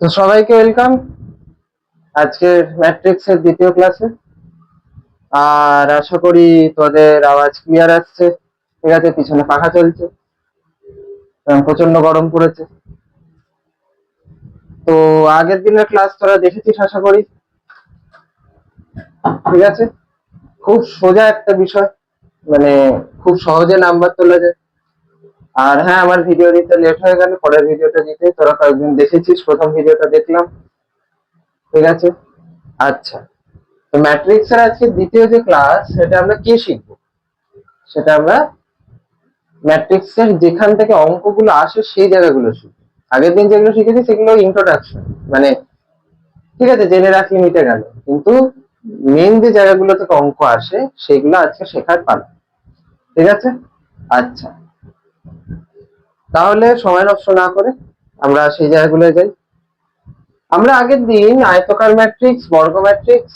তো সবাইকে ওয়েলকাম আজকের ম্যাট্রিক্সের দ্বিতীয় ক্লাসে। আর আশা করি তোদের আওয়াজ ক্লিয়ার আসছে। ঠিক আছে, পিছনে পাখা চলছে কারণ প্রচন্ড গরম পড়েছে। তো আগের দিনের ক্লাস তোরা দেখেছিস আশা করি। ঠিক আছে, খুব সোজা একটা বিষয়, মানে খুব সহজে নাম্বার তোলা যায়। আর হ্যাঁ, আমার ভিডিও দিতে লেট হয়ে গেল, পরের ভিডিওটা দিতে। তোরা কয়েকজন দেখেছিস, প্রথম ভিডিওটা দেখলাম। ঠিক আছে, আচ্ছা। তো ম্যাট্রিক্সের আজকে দ্বিতীয় যে ক্লাস, সেটা আমরা কি শিখবো? সেটা আমরা ম্যাট্রিক্সের যেখান থেকে অঙ্কগুলো আসে সেই জায়গাগুলো শিখবো। আগের দিন যেগুলো শিখেছি সেগুলো ইন্ট্রোডাকশন, মানে ঠিক আছে, জেনে রাখলে মিটে গেল, কিন্তু মেন যে জায়গাগুলো থেকে অঙ্ক আসে সেগুলো আজকে শেখার পালা। ঠিক আছে, আচ্ছা। তাহলে সময় নষ্ট না করে আমরা সেই জায়গাগুলো যাই। আমরা আগের দিন আয়তকার ম্যাট্রিক্স, বর্গ ম্যাট্রিক্স,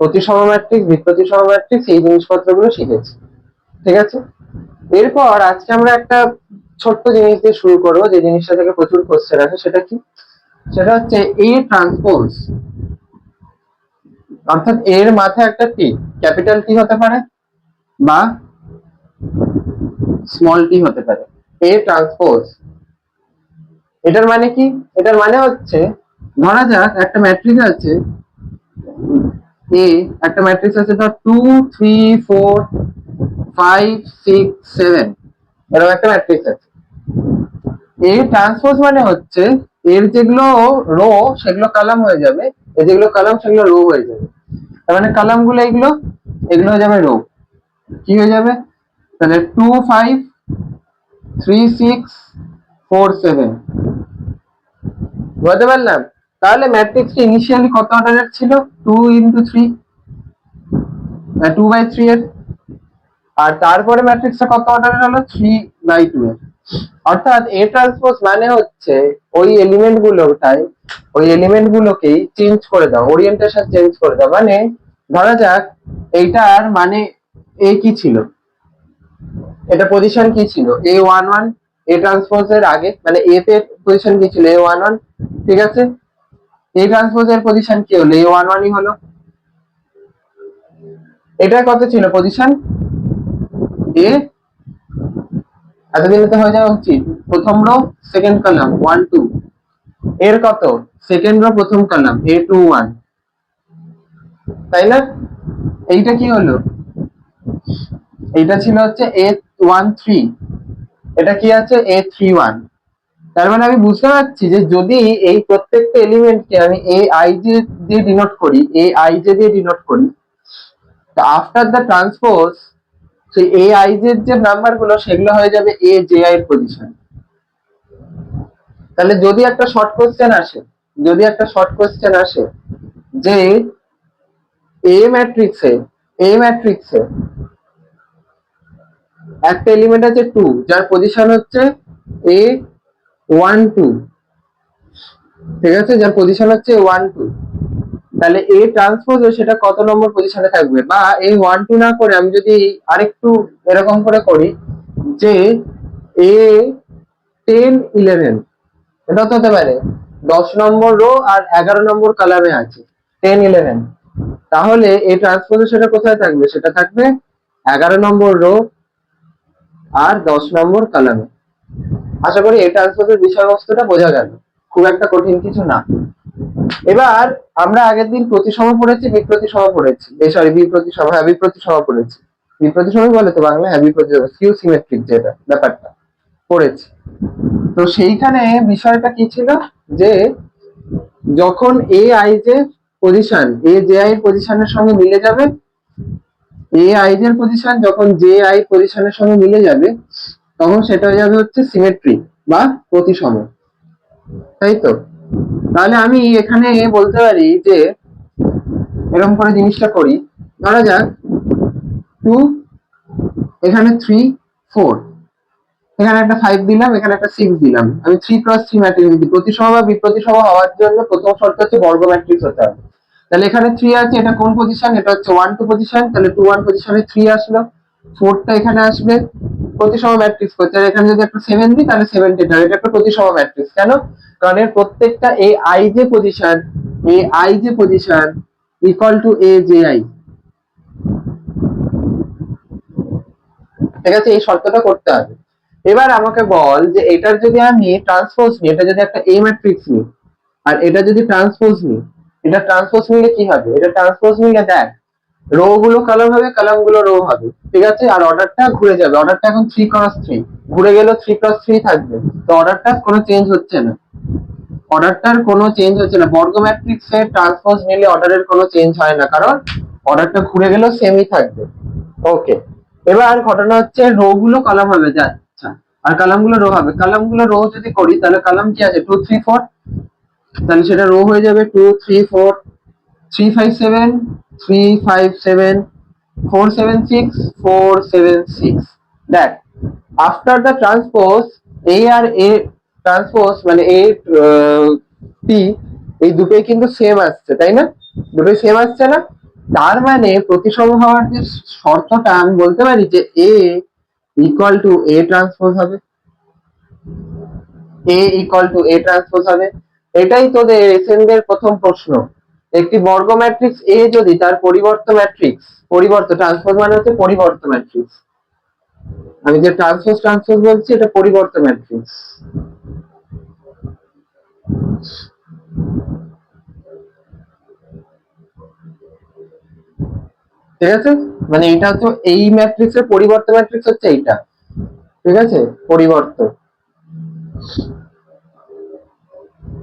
প্রতিসম ম্যাট্রিক্স, বিপ্রতিসম ম্যাট্রিক্স, এই জিনিসপত্রগুলো শিখেছি। ঠিক আছে, এরপর আজকে আমরা একটা ছোট্ট জিনিস দিয়ে শুরু করবো, যে জিনিসটা থেকে প্রচুর কোশ্চেন আসে। সেটা কি? সেটা হচ্ছে এ ট্রান্সপোজ, অর্থাৎ এর মাথায় একটা টি, ক্যাপিটাল টি হতে পারে বা স্মল টি হতে পারে। এ ট্রান্সপোজ, এটার মানে কি? এটার মানে হচ্ছে, ধরা যাক একটা ম্যাট্রিক্স আছে এ, একটা ম্যাট্রিক্স আছে ধর 2 3 4 5 6 7, এরকম একটা ম্যাট্রিক্স আছে। এ ট্রান্সপোজ মানে হচ্ছে এর যেগুলো রো সেগুলো কলাম হয়ে যাবে, এর যেগুলো কলাম সেগুলো রো হয়ে যাবে। তার মানে কলাম গুলো এগুলো, এগুলো হয়ে যাবে রো। কি হয়ে যাবে তাহলে? 2 5 3 6 4 7, বুঝতে পারলাম? তাহলে ম্যাট্রিক্সটি ইনিশিয়ালি কত অর্ডারের ছিল? 2 × 3, 2/3 এর। আর তারপরে ম্যাট্রিক্সটা কত অর্ডারের হলো? 3/2 এর। অর্থাৎ এ ট্রান্সপোজ মানে হচ্ছে ওই এলিমেন্ট গুলোটাই, ওই এলিমেন্ট গুলোকেই চেঞ্জ করে দাও, ওরিয়েন্টেশন চেঞ্জ করে দাও। মানে ধরা যাক এইটার মানে এ কি ছিল, এটা পজিশন কি ছিল? A11, এ ট্রান্সপোজ এর আগে, মানে এ তে পজিশন কি ছিল? A11। ঠিক আছে, এ ট্রান্সপোজ এর পজিশন কি হলো? A11ই হলো। এটা কত ছিল পজিশন? এ, এতদিনে তো হয়ে যাওয়া উচিত প্রথম রো সেকেন্ড কলাম 1 2, এর কত? সেকেন্ড রো প্রথম কলাম A21, তাই না? এইটা কি হলো? এইটা ছিল হচ্ছে A13, এটা কি আছে? A31। তার মানে আমি বুঝতে পারছি যে যদি এই প্রত্যেকটা এলিমেন্টকে আমি AIJ দিয়ে ডিনোট করি, AIJ দিয়ে ডিনোট করি, তো আফটার দ্য ট্রান্সপোজ সেই AIJ এর যে নাম্বার গুলো সেগুলো হয়ে যাবে AJI এর পজিশন। তাহলে যদি একটা শর্ট কোশ্চেন আসে, যদি একটা শর্ট কোশ্চেন আসে যে এ ম্যাট্রিক্সে একটা এলিমেন্ট আছে 2, যার পজিশন হচ্ছে A12, ঠিক আছে, যার পজিশন হচ্ছে A12, তাহলে এ ট্রান্সপোজ সেটা কত নম্বর পজিশনে থাকবে? বা A12 না করে আমি যদি আরেকটু এরকম করে করি যে A10 11, এটা তো হতে পারে 10 নম্বর রো আর 11 নম্বর কলামে আছে 10 11, তাহলে এই ট্রান্সপোজ সেটা কোথায় থাকবে? সেটা থাকবে 11 নম্বর রো আর 10 নম্বর কলামে। আশা করি এই ট্রান্সপোজের বিষয়বস্তুটা বোঝা গেল, খুব একটা কঠিন কিছু না। এবার আমরা আগের দিন প্রতিসম পড়েছি, বিপ্রতিসম পড়েছি, সরি বিপ্রতিসম, হ্যাঁ বিপ্রতিসম পড়েছি। বিপ্রতিসমই বলে তো বাংলা? হ্যাঁ বিপ্রতিসম, স্কিউ সিমেট্রিক যেটা ব্যাপারটা পড়েছি। তো সেইখানে বিষয়টা কি ছিল যে যখন AIJ পজিশন AJI এর পজিশনের সঙ্গে মিলে যাবে, AIJ এর পজিশন যখন JI পজিশনের সঙ্গে মিলে যাবে, তখন সেটা হয়ে যাবে হচ্ছে সিমেট্রিক বা প্রতিসম, তাই তো? তাহলে আমি এখানে বলতে পারি যে এরকম করে জিনিসটা করি, ধরা যাক 2, এখানে 3 4, এখানে একটা 5 দিলাম, এখানে একটা 6 দিলাম, আমি 3 × 3 ম্যাট্রিক্স দিই। প্রতিসম বা বিপ্রতিসম হওয়ার জন্য প্রথম শর্ত হচ্ছে বর্গ ম্যাট্রিক্স হতে হবে। তাহলে এখানে 3 আছে, এটা কোন পজিশন? এটা হচ্ছে 1 2 পজিশন, তাহলে 2 1 পজিশনে 3 আসলো। 4টা এখানে আসবে, প্রতিসম ম্যাট্রিক্স করছে, আর এখানে যদি একটা 7 দিই তাহলে 70 হবে। এটা একটা প্রতিসম ম্যাট্রিক্স। কেন? কারণ এর প্রত্যেকটা এ আই যে position equal to A J I. ঠিক আছে, এই শর্তটা করতে হবে। এবার আমাকে বল যে এটার যদি আমি ট্রান্সপোজ নিই, এটা যদি একটা এ ম্যাট্রিক্স নিই আর এটা যদি ট্রান্সপোজ নিই, এটা ট্রান্সপোজ নিলে কি হবে? এটা ট্রান্সপোজ নিলে দেখ, রো গুলো কলাম হবে, কলাম গুলো রো হবে। ঠিক আছে, আর অর্ডারটা ঘুরে যাবে। অর্ডারটা এখন 3x3 ঘুরে গেল, 3x3 থাকবে। তো অর্ডারটা কোনো চেঞ্জ হচ্ছে না, অর্ডারটার কোনো চেঞ্জ হচ্ছে না। বর্গ ম্যাট্রিক্সের ট্রান্সপোজ নিলে অর্ডারের কোনো চেঞ্জ হয় না, কারণ অর্ডারটা ঘুরে গেলেও সেমই থাকবে। ওকে, এবার ঘটনা হচ্ছে রো গুলো কলাম হবে, যা আচ্ছা, আর কলাম গুলো রো হবে। কলাম গুলো রো যদি করি তাহলে কলাম কি আছে? 2 3 4, তাহলে সেটা রো হয়ে যাবে 2 3 4 3 5 7 3 5 7 4 7 6 4 7 6। দেখ, আফটার দ্য ট্রান্সপোজ এ আর এ ট্রান্সপোজ মানে এ টি, এই দুটোই কিন্তু সেম আসছে, তাই না? দুটোই সেম আসছে না? তার মানে প্রতিসম হওয়ার যে শর্তটা, আমি বলতে পারি যে এ ইকুয়াল টু এ ট্রান্সপোজ হবে। এ ইকুয়াল টু এ ট্রান্সপোজ হবে। এটাই তোদের এসএনদের প্রথম প্রশ্ন। একটি বর্গ ম্যাট্রিক্স এ যদি তার পরিবর্ত ম্যাট্রিক্স, পরিবর্ত ট্রান্সপোজ মানে হচ্ছে পরিবর্ত ম্যাট্রিক্স, আমি যে ট্রান্সপোজ বলছি এটা পরিবর্ত ম্যাট্রিক্স। ঠিক আছে, মানে এটা হচ্ছে এই ম্যাট্রিক্সের পরিবর্ত ম্যাট্রিক্স হচ্ছে এইটা। ঠিক আছে, পরিবর্ত।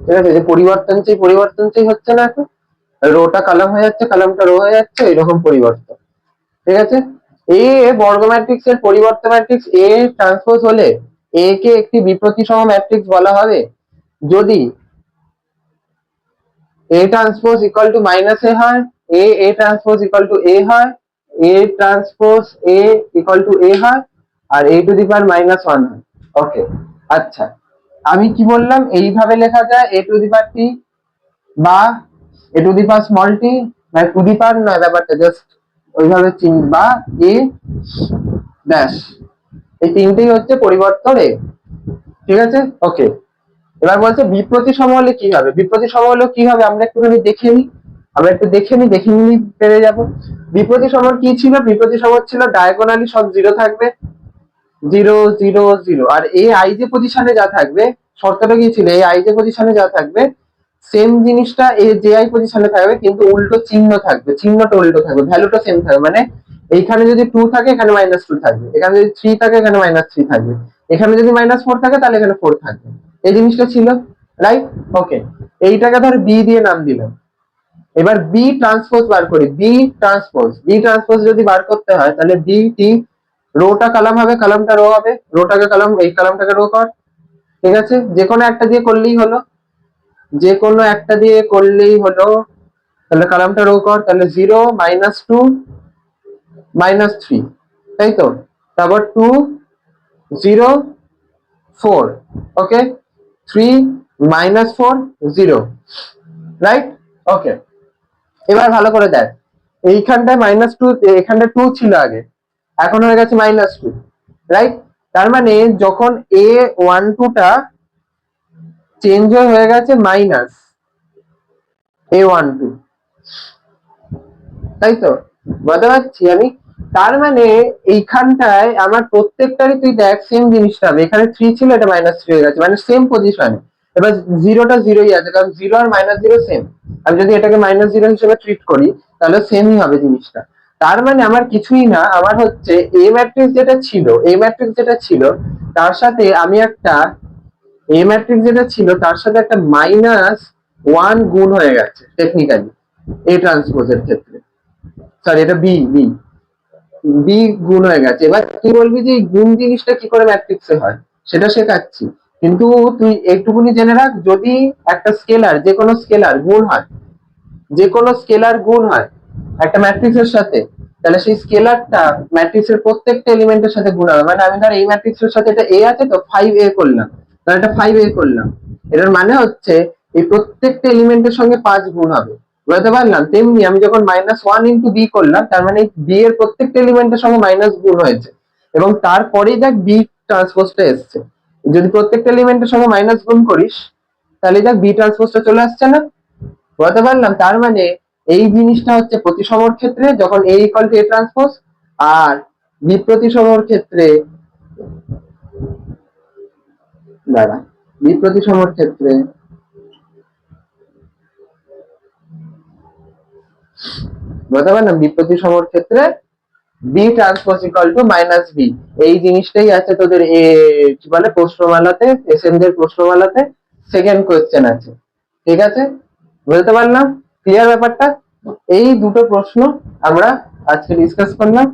ঠিক আছে, যে পরিবর্তনশীল হচ্ছে না এখন, রোটা কলাম হয়ে যাচ্ছে, কলামটা রো হয়ে যাচ্ছে, এরকম পরিবর্তন। ঠিক আছে, এ বর্গ ম্যাট্রিক্স এর পরিবর্ত ম্যাট্রিক্স এ ট্রান্সপোজ হলে এ কে একটি বিপ্রতিসম ম্যাট্রিক্স বলা হবে যদি A transpose equal to minus A হয়, A transpose equal to A হয়, A transpose A equal to A হয়, আর এ টু দি পাওয়ার -1 হয়। ওকে, আচ্ছা, আমি কি বললাম? এইভাবে লেখা যায় এ টু দি পাওয়ার টি বা এ to the power small tea, মানে টু দি পাওয়ার নয়, ব্যাপারটা জাস্ট ওইভাবে চিন, বা এ ড্যাশ, এই তিনটেই হচ্ছে পরিবর্তন এ। ঠিক আছে, ওকে। এবার বলছে বিপ্রতিসম হলে কি হবে? বিপ্রতিসম হলে কি হবে আমরা একটুখানি দেখে নিই, দেখে নিই পেরে যাব। বিপ্রতিসম কি ছিল? বিপ্রতিসম ছিল ডায়াগোনালি সব জিরো থাকবে, 0 0 0, আর এ আই যে পজিশনে যা থাকবে, শর্তটা কি ছিল? এ আই যে পজিশনে যা থাকবে সেম জিনিসটা এ জে আই পজিশনে থাকবে, কিন্তু উল্টো চিহ্ন থাকবে, চিহ্নটা উল্টো থাকবে, ভ্যালুটা সেম থাকবে। মানে এইখানে যদি 2 থাকে এখানে -2 থাকবে, এখানে যদি 3 থাকে এখানে -3 থাকবে, এখানে যদি -4 থাকে তাহলে এখানে 4 থাকবে। এই জিনিসটা ছিল, রাইট? ওকে, এইটাকে ধর বি দিয়ে নাম দিলাম। এবার বি ট্রান্সপোজ বার করি। বি ট্রান্সপোজ যদি বার করতে হয় তাহলে বি টি, রোটা কলাম হবে, কলামটা রো হবে, রোটাকে কলাম, এই কলামটাকে রো কর। ঠিক আছে, যে কোনো একটা দিয়ে করলেই হলো, যে কোনো একটা দিয়ে করলেই হলো। তাহলে কলামটা রো কর, তাহলে 0 -2 -3, তাই তো? তারপর 2 0 4, ওকে, 3 -4 0, রাইট? ওকে, এবার ভালো করে দেখ, এইখানটায় -2, এখানটা 2 ছিল আগে, এখন হয়ে গেছে -2, রাইট? তার মানে যখন A12 টা চেঞ্জ হয়ে গেছে -A12, তাই তো? বুঝতে পারছি আমি? তার মানে এইখানটায় আমার প্রত্যেকটারই তুই দেখ সেম জিনিসটা হবে। এখানে 3 ছিল, এটা -3 হয়ে গেছে, মানে সেম পজিশনে। এবার জিরোটা জিরোই আছে, কারণ 0 আর -0 সেম। আমি যদি এটাকে -0 হিসেবে ট্রিট করি তাহলে সেমই হবে জিনিসটা। তার মানে আমার কিছুই না, আমার হচ্ছে এ ম্যাট্রিক্স যেটা ছিল তার সাথে আমি একটা এ ম্যাট্রিক্স যেটা ছিল তার সাথে একটা -1 গুণ হয়ে গেছে টেকনিক্যালি এ ট্রান্সপোজের ক্ষেত্রে। সরি, এটা বি বি বি গুণ হয়ে গেছে। এবার কি বলবি যে এই গুণ জিনিসটা কি করে ম্যাট্রিক্সে হয় সেটা শেখাচ্ছি, কিন্তু তুই একটুকুনি জেনে রাখ, যদি একটা স্কেলার, যে কোনো স্কেলার গুণ হয়, যে কোনো স্কেলার গুণ হয় একটা ম্যাট্রিক্সের সাথে, তাহলে সেই স্কেলারটা ম্যাট্রিক্সের প্রত্যেকটা এলিমেন্টের সাথে গুণ হবে। মানে আমি ধর এই ম্যাট্রিক্সের সাথে এটা এ আছে তো 5a করলাম, তাহলে এটা 5a করলাম, এটার মানে হচ্ছে এই প্রত্যেকটা এলিমেন্টের সঙ্গে 5 গুণ হবে। বুঝতে পারলাম? তেমনি আমি যখন -1 * b করলাম, তার মানে বি এর প্রত্যেকটা এলিমেন্টের সঙ্গে মাইনাস গুণ হয়েছে। এবং তারপরেই দেখ বি ট্রান্সপোজটা এসছে। যদি প্রত্যেকটা এলিমেন্টের সঙ্গে মাইনাস গুণ করিস তাহলে দেখ বি ট্রান্সপোজটা চলে আসছে না। বলতে পারলাম? তার মানে এই জিনিসটা হচ্ছে প্রতিসমর ক্ষেত্রে যখন A equal to A transpose, আর বি প্রতিসমর ক্ষেত্রে দাঁড়া বি প্রতিসমর ক্ষেত্রে বলতে পারলাম বি প্রতিসমর ক্ষেত্রে B transpose equal to minus B. এই জিনিসটাই আছে তোদের কি বলে প্রশ্নমালাতে, এসএম দের প্রশ্নমালাতে সেকেন্ড কোয়েশ্চেন আছে। ঠিক আছে, বুঝতে পারলাম? ক্লিয়ার ব্যাপারটা? এই দুটো প্রশ্ন আমরা আজকে ডিসকাস করলাম,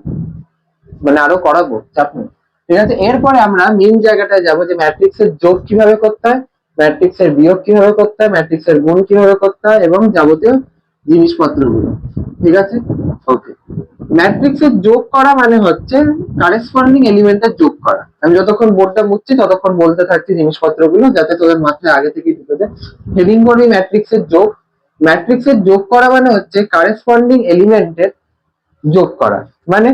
মানে আরো করাবো, চাপ নেই। ঠিক আছে, এরপরে আমরা মেইন জায়গাটায় যাবো যে ম্যাট্রিক্সের যোগ কিভাবে করতে হয়, ম্যাট্রিক্সের বিয়োগ কিভাবে করতে হয়, ম্যাট্রিক্সের গুণ কিভাবে করতে হয় এবং যাবতীয় জিনিসপত্রগুলো। ঠিক আছে, ওকে। ম্যাট্রিক্সের যোগ করা মানে হচ্ছে কারেসপন্ডিং এলিমেন্টের যোগ করা। আমি যতক্ষণ বোর্ডটা মুছছি ততক্ষণ বলতে থাকছি জিনিসপত্রগুলো যাতে তোদের মাথায় আগে থেকে ঢুকে যায়। হেডিং করি ম্যাট্রিক্সের যোগ। ম্যাট্রিক্সের যোগ করা মানে হচ্ছে কারেসপন্ডিং এলিমেন্টের যোগ করা। মানে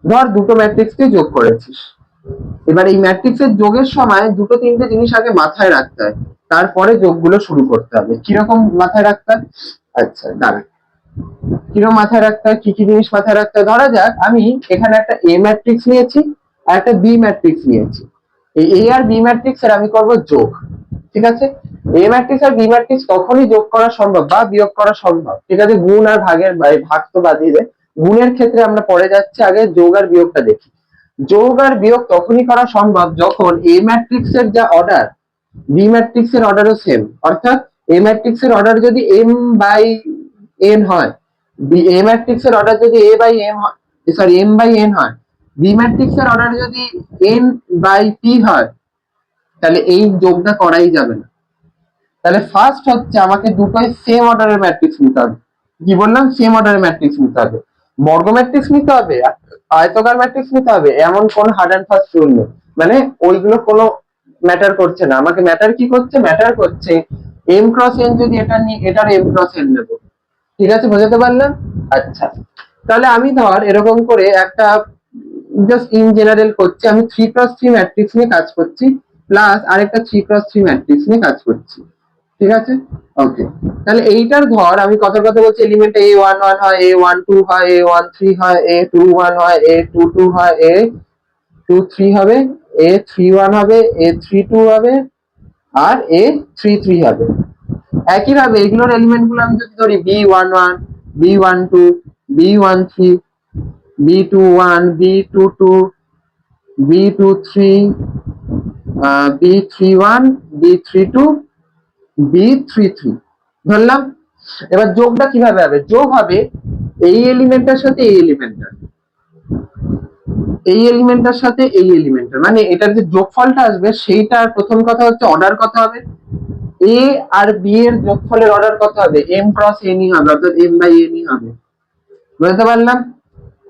ধর দুটো ম্যাট্রিক্সকে যোগ করেছিস, এবার এই ম্যাট্রিক্সের যোগের সময় দুটো তিনটে জিনিস আগে মাথায় রাখতে হয়, তারপরে যোগগুলো শুরু করতে হবে। কিরকম মাথায় রাখতে হয়? আচ্ছা দাঁড়া, কিরকম মাথায় রাখতে হয়, কি কি জিনিস মাথায় রাখতে হয়? ধরা যাক আমি এখানে একটা এ ম্যাট্রিক্স নিয়েছি আর একটা বি ম্যাট্রিক্স নিয়েছি। এই এ আর বি ম্যাট্রিক্স এর আমি করব যোগ। ঠিক আছে, এ ম্যাট্রিক্স আর বি ম্যাট্রিক্স তখনই যোগ করা সম্ভব বা বিয়োগ করা সম্ভব। ঠিক আছে, গুণ আর ভাগের ভাগ তো বাদিয়ে দে, গুণের ক্ষেত্রে আমরা পরে যাচ্ছি, আগে যোগ আর বিয়োগটা দেখি। যোগ আর বিয়োগ তখনই করা সম্ভব যখন এ ম্যাট্রিক্স এর যা অর্ডার বি ম্যাট্রিক্স এর অর্ডারও সেম। অর্থাৎ এ ম্যাট্রিক্স এর অর্ডার যদি এম বাই এন হয়, এ ম্যাট্রিক্স এর অর্ডার যদি এ বাই এম হয়, সরি এম বাই এন হয়, বি ম্যাট্রিক্স এর অর্ডার যদি এন বাই পি হয়, তাহলে এই যোগটা করাই যাবে না। তাহলে ফার্স্ট হচ্ছে আমাকে দুটোই সেম অর্ডারের ম্যাট্রিক্স নিতে হবে। কি বললাম? সেম অর্ডারের ম্যাট্রিক্স নিতে হবে। বর্গ ম্যাট্রিক্স নিতে হবে, আয়তকার ম্যাট্রিক্স নিতে হবে, এমন কোন হার্ড অ্যান্ড ফাস্ট রুল নেই। মানে ওইগুলো কোনো ম্যাটার করছে না। আমাকে ম্যাটার কি করছে? ম্যাটার করছে এম ক্রস এন যদি এটা নিই, এটার এম ক্রস এন নেবো। ঠিক আছে, বোঝাতে পারলাম? আচ্ছা, তাহলে আমি ধর এরকম করে একটা জাস্ট ইন জেনারেল করছি, আমি 3x3 ম্যাট্রিক্স নিয়ে কাজ করছি প্লাস আরেকটা 3x3 ম্যাট্রিক্স নিয়ে কাজ করছি। ঠিক আছে, ওকে। তাহলে এইটার ধর আমি কত কত বলছি, এলিমেন্ট a11 হয়, a12 হয়, a13 হয়, a21 হয়, a22 হয়, a23 হবে, a31 হবে, a32 হবে আর a33 হবে। একই ভাবে এগুলোর এলিমেন্ট গুলো আমি যদি ধরি b11, b12, b13, b21, b22, b23, b31, b32, b33 ধরলাম। এবার যোগটা কিভাবে হবে? যোগ হবে এই এলিমেন্টের সাথে এই এলিমেন্টের, এই এলিমেন্টের সাথে এই এলিমেন্টের, মানে এটার যে যোগফলটা আসবে সেইটার প্রথম কথা হচ্ছে অর্ডার কত হবে, এ আর বি এর যোগফলের অর্ডার কত হবে, এম ক্রস এন ই হবে, অর্থাৎ এম বাই এন ই হবে। বুঝতে পারলাম?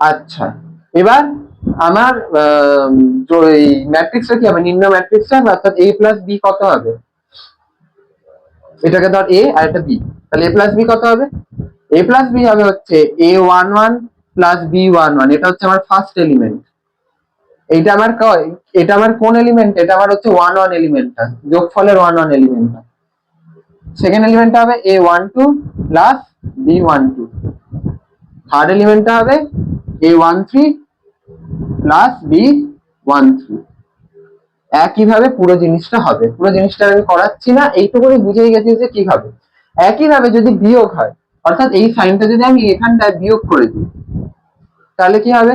আচ্ছা, এবার আমার এই ম্যাট্রিক্সটা কি হবে? নিম্ন ম্যাট্রিক্সটা অর্থাৎ এ প্লাস বি কত হবে? এটাকে ধর এ আর এটা বি, তাহলে এ প্লাস বি কত হবে? এ প্লাস বি হবে হচ্ছে a11 প্লাস b11, এটা হচ্ছে আমার ফার্স্ট এলিমেন্ট। এইটা আমার এটা আমার কোন এলিমেন্ট? এটা আমার হচ্ছে 11 এলিমেন্টটা, যোগফলের 11 এলিমেন্টটা। সেকেন্ড এলিমেন্টটা হবে a12 প্লাস b12। থার্ড এলিমেন্টটা হবে a13 প্লাস b13। একইভাবে পুরো জিনিসটা হবে। পুরো জিনিসটা আমি করাচ্ছি না, এইটুকুনি বুঝেই গেছি যে কি হবে। একইভাবে যদি বিয়োগ হয়, অর্থাৎ এই সাইনটা যদি আমি এখানটায় বিয়োগ করে দিই, তাহলে কি হবে?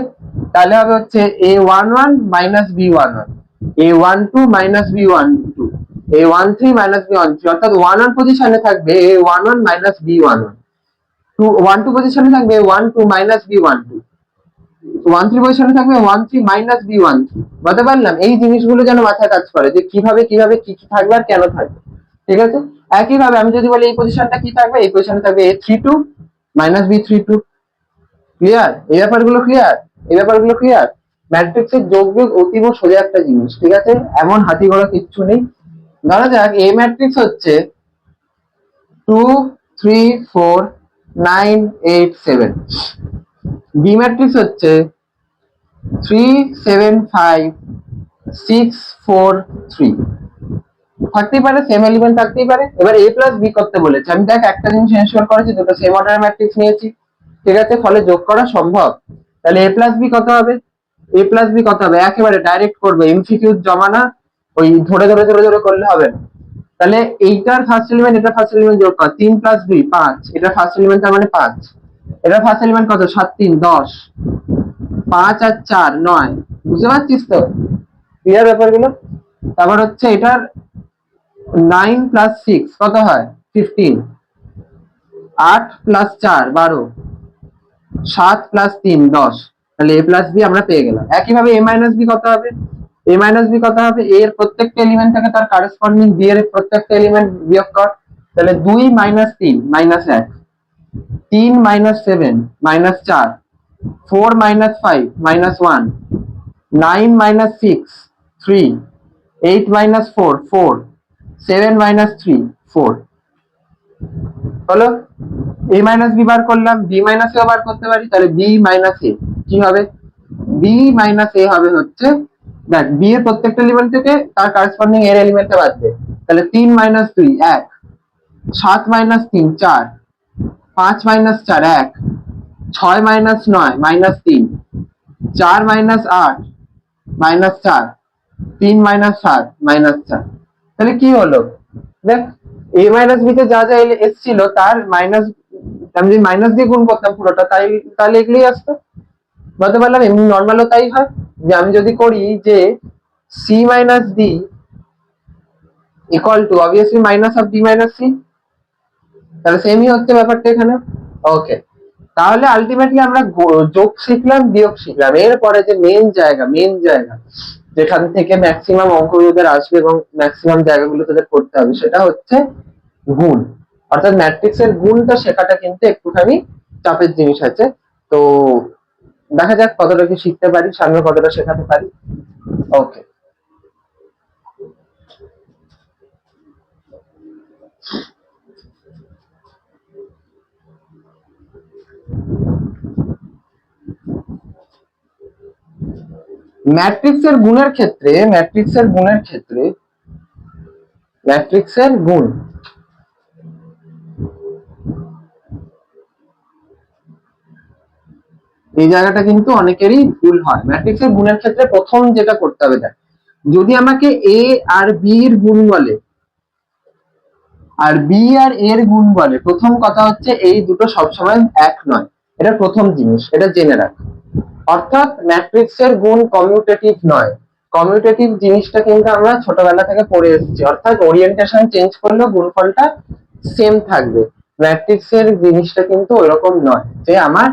তাহলে হবে হচ্ছে a11 minus b11, a12 minus b12, a13 minus b13, অর্থাৎ 11 পজিশনে থাকবে a11 মাইনাস b11, 12 পজিশনে থাকবে a12 মাইনাস b12, 13 পজিশনে থাকবে 13 মাইনাস b13। বুঝতে পারলাম? এই জিনিসগুলো যেন মাথায় কাজ করে যে কিভাবে কিভাবে কি কি থাকবে আর কেন থাকবে। ঠিক আছে, একইভাবে আমি যদি বলি এই পজিশনটা কি থাকবে, এই পজিশনে থাকবে a32 মাইনাস b32। ক্লিয়ার? এই ব্যাপারগুলো ক্লিয়ার? এই ব্যাপারগুলো ক্লিয়ার? ম্যাট্রিক্সের যোগ বিয়োগ অতীব সোজা একটা জিনিস। ঠিক আছে, এমন হাতি ঘোড়া কিচ্ছু নেই। ধরা যাক এ ম্যাট্রিক্স হচ্ছে 2 3 4 9 8 7, বি ম্যাট্রিক্স হচ্ছে 375 643 থাকতেই পারে, সেম এলিমেন্ট থাকতেই পারে। এবার a প্লাস বি করতে বলেছে, আমি দেখ একটা জিনিস এনশিওর করেছি, দুটো সেম অর্ডার ম্যাট্রিক্স নিয়েছি, ঠিক আছে, ফলে যোগ করা সম্ভব। তাহলে a প্লাস বি কত হবে? a প্লাস বি কত হবে? একেবারে ডাইরেক্ট করবে, এমসিকিউ জমা না, ওই ধরে ধরে ধরে ধরে করলে হবে না। তাহলে এইটার ফার্স্ট এলিমেন্ট, এটা ফার্স্ট এলিমেন্ট যোগ কর, 3 প্লাস 2 5, এটা ফার্স্ট এলিমেন্ট তার মানে 5, এটা ফার্স্ট এলিমেন্ট কত? 7 3 10, 5 আর 4 9, বুঝতে পারছিস তো ক্লিয়ার ব্যাপারগুলো? তারপর হচ্ছে এটার 9 প্লাস 6 কত হয়? 15, 8 প্লাস 4 12, 7 প্লাস 3 10, তাহলে a প্লাস বি আমরা পেয়ে গেলাম। একইভাবে a মাইনাস বি কত হবে? a মাইনাস বি কত হবে? a এর প্রত্যেকটা এলিমেন্ট থেকে তার কারেসপন্ডিং b এর প্রত্যেকটা এলিমেন্ট বিয়োগ কর, তাহলে 2 minus 3 minus 1, 3 minus 7 minus 4, 4 minus 5 minus 1, 9 minus 6 3, 8 minus 4 4, 7 minus 3 4 হলো। a মাইনাস বি বার করলাম, b মাইনাস এ বার করতে পারি, তাহলে b মাইনাস এ কি হবে? b মাইনাস এ হবে হচ্ছে, দেখ b এর প্রত্যেকটা এলিমেন্ট থেকে তার কারেসপন্ডিং এর এলিমেন্টটা বাদ দে, তাহলে 3 minus 2 1, 7 minus 3 4, 5 minus 4 1, 6 minus 9 minus 3, 4 minus 8 minus 4, 3 minus 7 minus 4। তাহলে কি হলো? দেখ a মাইনাস বি তে যা যা এসেছিল তার মাইনাস, আমি যদি মাইনাস দিয়ে গুণ করতাম পুরোটা, তাই তাহলে এগুলোই আসতো। বলতে পারলাম এমনি নর্মালও তাই হয়, যে আমি যদি করি যে c minus d equal to obviously minus of d minus c, তাহলে সেমই হচ্ছে ব্যাপারটা এখানে। ওকে, তাহলে আলটিমেটলি আমরা যোগ শিখলাম, বিয়োগ শিখলাম। এরপরে যে মেন জায়গা যেখান থেকে ম্যাক্সিমাম অঙ্কগুলোদের আসবে এবং ম্যাক্সিমাম জায়গাগুলো তাদের করতে হবে, সেটা হচ্ছে গুণ। অর্থাৎ ম্যাট্রিক্সের গুণটা শেখাটা কিন্তু একটুখানি চাপের জিনিস আছে। তো দেখা যাক কতটা কি শিখতে পারি, সামনে কতটা শেখাতে পারি। ওকে, ম্যাট্রিক্সের গুণের ক্ষেত্রে ম্যাট্রিক্সের গুণ এই জায়গাটা কিন্তু অনেকেরই ভুল হয়। ম্যাট্রিক্সের গুণের ক্ষেত্রে প্রথম যেটা করতে হবে, দেখ যদি আমাকে a আর b এর গুণ বলে আর b আর a এর গুণ বলে, প্রথম কথা হচ্ছে এই দুটো সবসময় এক নয়, এটা প্রথম জিনিস, এটা জেনে রাখ। অর্থাৎ ম্যাট্রিক্সের গুণ কমিউটেটিভ নয়। কমিউটেটিভ জিনিসটা কিন্তু আমরা ছোটবেলা থেকে পড়ে এসেছি, অর্থাৎ ওরিয়েন্টেশন চেঞ্জ করলেও গুণফলটা সেম থাকবে। ম্যাট্রিক্সের জিনিসটা কিন্তু ওইরকম নয় যে আমার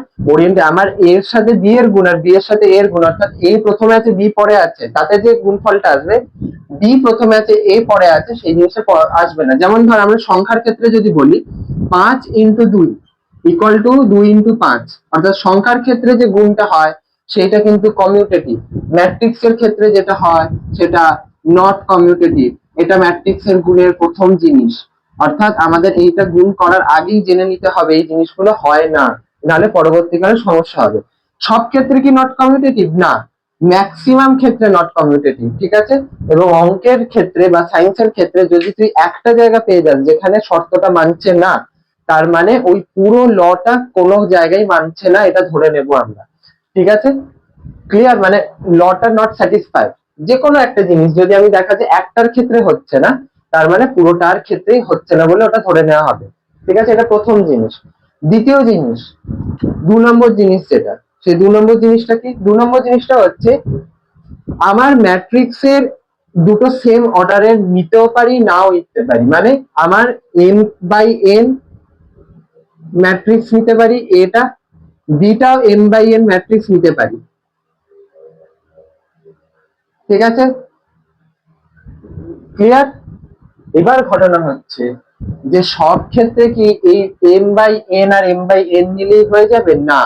আমার a এর সাথে b এর গুণ আর b এর সাথে a এর গুণ, অর্থাৎ a প্রথমে আছে b পরে আছে, তাতে যে গুণফলটা আসবে b প্রথমে আছে a পরে আছে সেই জিনিসটা আসবে না। যেমন ধর আমরা সংখ্যার ক্ষেত্রে যদি বলি 5 ইন্টু 2 ইকুয়াল টু 2 ইন্টু 5, অর্থাৎ সংখ্যার ক্ষেত্রে যে গুণটা হয় সেটা কিন্তু কমিউটেটিভ। ম্যাট্রিক্সের ক্ষেত্রে যেটা হয় সেটা নট কমিউটেটিভ। এটা ম্যাট্রিক্সের গুণের প্রথম জিনিস, অর্থাৎ আমাদের এইটা গুণ করার আগেই জেনে নিতে হবে এই জিনিসগুলো হয় না, নাহলে পরবর্তীকালে সমস্যা হবে। সব ক্ষেত্রে কি নট কমিউটেটিভ? না, ম্যাক্সিমাম ক্ষেত্রে নট কমিউটেটিভ, ঠিক আছে। এবং অঙ্কের ক্ষেত্রে বা সায়েন্সের ক্ষেত্রে যদি তুই একটা জায়গা পেয়ে যাস যেখানে শর্তটা মানছে না, তার মানে ওই পুরো লটা কোনো জায়গায় মানছে না, এটা ধরে নেব আমরা, ঠিক আছে। ক্লিয়ার? মানে লটা নট স্যাটিসফাইড। যে কোনো একটা জিনিস যদি আমি দেখা যায় একটার ক্ষেত্রে হচ্ছে না, তার মানে পুরোটার ক্ষেত্রেই হচ্ছে না বলে ওটা ধরে নেওয়া হবে, ঠিক আছে। এটা প্রথম জিনিস। দ্বিতীয় জিনিস, 2 নম্বর জিনিস যেটা, সেই 2 নম্বর জিনিসটা কি? 2 নম্বর জিনিসটা হচ্ছে আমার ম্যাট্রিক্সের দুটো সেম অর্ডারের নিতেও পারি, নাও নিতে পারি। মানে আমার m বাই n ম্যাট্রিক্স নিতে পারি, এটা বিটাও m বাই n ম্যাট্রিক্স নিতে পারি, ঠিক আছে। ক্লিয়ার? এবার ঘটনা হচ্ছে যে সব ক্ষেত্রে কি এই m বাই n আর m বাই n নিলেই হয়ে যাবে? না,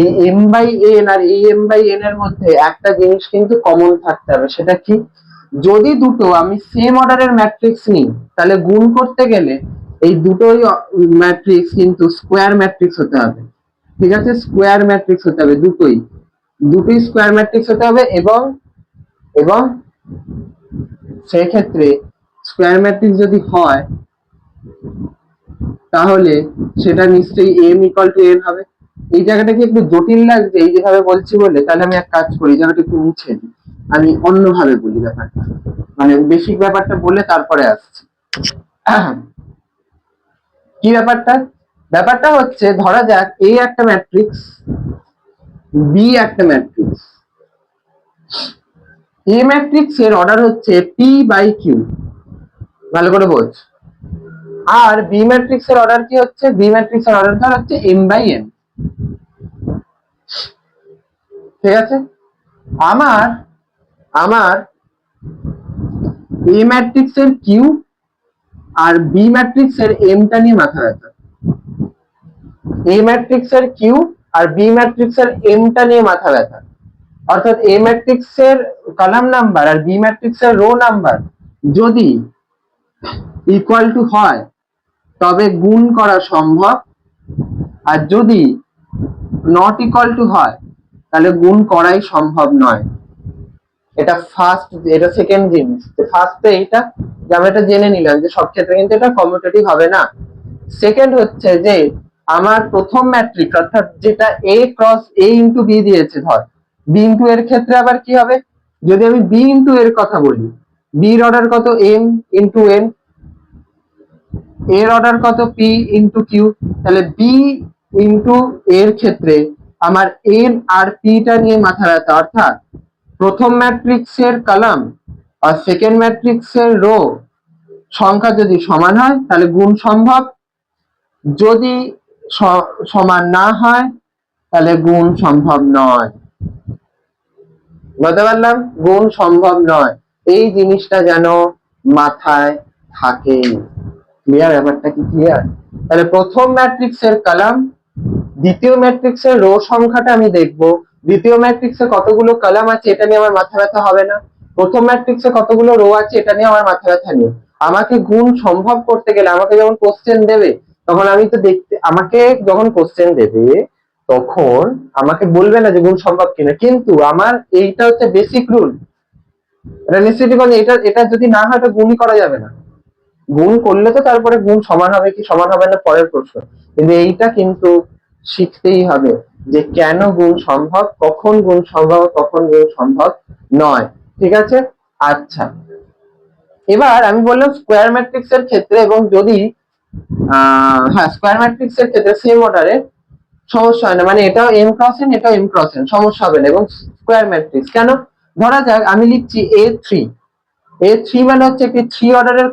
এই m বাই n আর এই m বাই n এর মধ্যে একটা জিনিস কিন্তু কমন থাকতে হবে। সেটা কি? যদি দুটো আমি সেম অর্ডারের ম্যাট্রিক্স নিই, তাহলে গুণ করতে গেলে এই দুটোই ম্যাট্রিক্স কিন্তু স্কোয়ার ম্যাট্রিক্স হতে হবে, ঠিক আছে। স্কোয়ার ম্যাট্রিক্স হতে হবে দুটোই, দুটি স্কোয়ার ম্যাট্রিক্স হতে হবে এবং এবং সেই ক্ষেত্রে স্কোয়ার ম্যাট্রিক্স যদি হয় তাহলে সেটা নিশ্চয়ই m ইকুয়াল টু n হবে। এই জায়গাটা কি একটু জটিল লাগছে এই যেভাবে বলছি বলে? তাহলে আমি এক কাজ করি, জায়গাটা একটু মুছে দিই, আমি অন্যভাবে বলি ব্যাপারটা, মানে বেসিক ব্যাপারটা বলে তারপরে আসছি। কি ব্যাপারটা? ব্যাপারটা হচ্ছে ধরা যাক a একটা ম্যাট্রিক্স, b একটা ম্যাট্রিক্স। a ম্যাট্রিক্স এর অর্ডার হচ্ছে p বাই q, ভালো করে বোঝ। আর বি ম্যাট্রিক্স এর অর্ডার কি হচ্ছে? বি ম্যাট্রিক্স এর অর্ডার হচ্ছে m বাই n। ঠিক আছে? আমার আমার a ম্যাট্রিক্স এর q আর বি ম্যাট্রিক্স এর m টা নিয়ে মাথা ব্যথা। a ম্যাট্রিক্স এর q আর বি ম্যাট্রিক্স এর m টা নিয়ে মাথা ব্যথা। অর্থাৎ a ম্যাট্রিক্স এর কলাম নাম্বার আর বি ম্যাট্রিক্স এর রো নাম্বার যদি ইকুয়াল টু হয় তবে গুণ করা সম্ভব, আর যদি নট ইকুয়াল টু হয় তাহলে গুণ করাই সম্ভব নয়। এটা ফার্স্ট, এটা সেকেন্ড জিনিস। ফার্স্টে এইটা যে আমরা এটা জেনে নিলাম যে সব ক্ষেত্রে কিন্তু এটা কমিউটেটিভ হবে না। সেকেন্ড হচ্ছে যে আমার প্রথম ম্যাট্রিক্স অর্থাৎ যেটা a cross a into b দিয়েছে, ধর b ইনটু এর ক্ষেত্রে আবার কি হবে? যদি আমি b ইনটু এর কথা বলি, b এর অর্ডার কত? m ইনটু n, এর অর্ডার কত? p into q। তাহলে b ইনটু এর ক্ষেত্রে আমার n আর p টা নিয়ে মাথা ব্যথা। অর্থাৎ প্রথম ম্যাট্রিক্সের কলাম আর সেকেন্ড ম্যাট্রিক্সের রো সংখ্যা যদি সমান হয় তাহলে গুণ সম্ভব, যদি সমান না হয় তাহলে গুণ সম্ভব নয়। বলতে পারলাম? গুণ সম্ভব নয়, এই জিনিসটা যেন মাথায় থাকে। ক্লিয়ার? ব্যাপারটা কি ক্লিয়ার? তাহলে প্রথম ম্যাট্রিক্সের কলাম, দ্বিতীয় ম্যাট্রিক্সের রো সংখ্যাটা আমি দেখব, দ্বিতীয় ম্যাট্রিক্সে কতগুলো কলাম আছে এটা নিয়ে আমার মাথা ব্যথা হবে না, প্রথম ম্যাট্রিক্সে কতগুলো রো আছে এটা নিয়ে আমার মাথা ব্যথা নেই। আমাকে গুণ সম্ভব করতে গেলে আমাকে যখন কোশ্চেন দেবে তখন আমি তো দেখতে, আমাকে যখন কোশ্চেন দেবে তখন আমাকে বলবে না যে গুণ সম্ভব কিনা, কিন্তু আমার এইটা হচ্ছে বেসিক রুল, এটা নিশ্চিত করে এটা এটা যদি না হয় তো গুণই করা যাবে না। গুণ করলে তো তারপরে গুণ সমান হবে কি সমান হবে না পরের প্রশ্ন, কিন্তু এইটা কিন্তু শিখতেই হবে যে কেন গুণ সম্ভব, কখন গুণ সম্ভব, কখন গুণ সম্ভব নয়। ঠিক আছে? আচ্ছা, এবার আমি বললাম স্কোয়ার ম্যাট্রিক্স এর ক্ষেত্রে, এবং যদি হ্যাঁ স্কোয়ার ম্যাট্রিক্স এর ক্ষেত্রে সেম অর্ডারের সমস্যা হয় না, মানে এটাও m ক্রস n এটাও m ক্রস n, সমস্যা হবে না। এবং স্কোয়ার ম্যাট্রিক্স কেন? ধরা যাক আমি লিখছি a3, a3 মানে হচ্ছে একটি 3 অর্ডারের